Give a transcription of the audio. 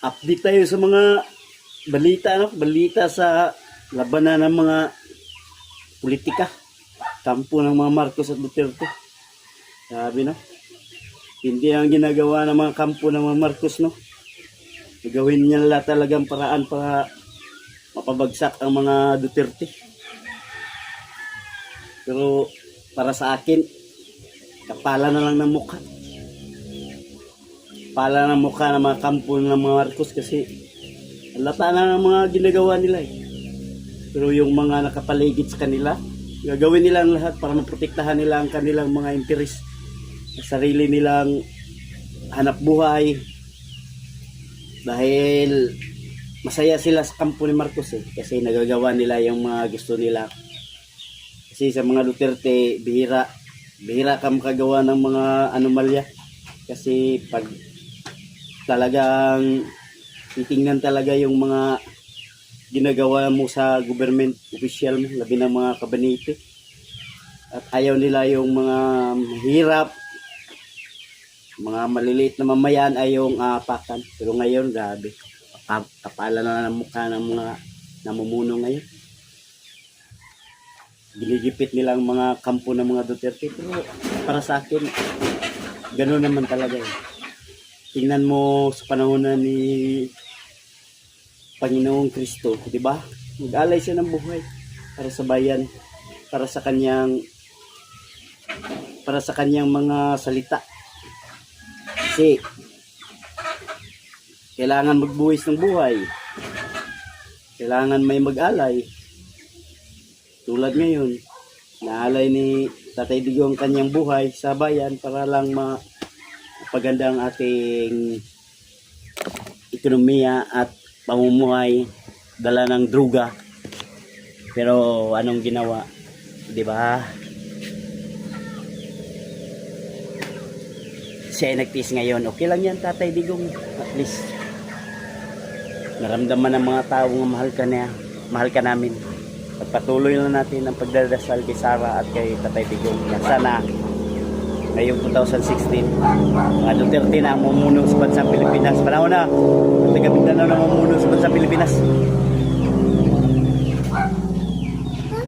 Update tayo sa mga balita, no? Balita sa labanan ng mga politika. Kampo ng mga Marcos at Duterte. Sabi, no? Hindi ang ginagawa ng mga kampo ng mga Marcos, no? Gagawin niya lahat talagang paraan para mapabagsak ang mga Duterte. Pero para sa akin, kapala na lang ng mukha. Pala ng mukha ng mga kampo ng mga Marcos kasi halata na ng mga ginagawa nila eh. Pero yung mga nakapaligid sa kanila, gagawin nila ang lahat para maprotektahan nila ang kanilang mga interes, sarili nilang hanap buhay. Dahil masaya sila sa kampo ni Marcos eh, kasi nagagawa nila yung mga gusto nila. Kasi sa mga Duterte, bihira ka makagawa ng mga anomalya. Kasi pag talagang titingnan talaga yung mga ginagawa mo sa government official mo, labi ng mga kabanite. At ayaw nila yung mga mahirap, mga maliliit na mamayan ay yung apakan. Pero ngayon, grabe. Kapala na ng mukha ng mga namumuno ngayon. Ginigipit nilang mga kampo ng mga Duterte. Pero para sa akin, gano'n naman talaga eh. Tingnan mo sa panahon na ni Panginoong Kristo, di ba? Nag-alay siya ng buhay para sa bayan, para sa kanyang mga salita. Kasi kailangan magbuwis ng buhay. Kailangan may mag-alay. Tulad ngayon, naalay ni Tatay Digong ang kanyang buhay sa bayan para lang mapaganda ang ating ekonomiya at pamumuhay, dala ng druga. Pero anong ginawa? 'Di ba? Siya ay nagtiis ngayon. Okay lang yan, Tatay Digong. At least naramdaman ng mga tao nga mahal ka namin. At patuloy lang natin ang pagdadasal kay Sara at kay Tatay Digong. Sana ngayong 2016 mga Duterte na ang mumuno sa bansang Pilipinas. Panahon na taga Mindanao na mumuno sa bansang Pilipinas.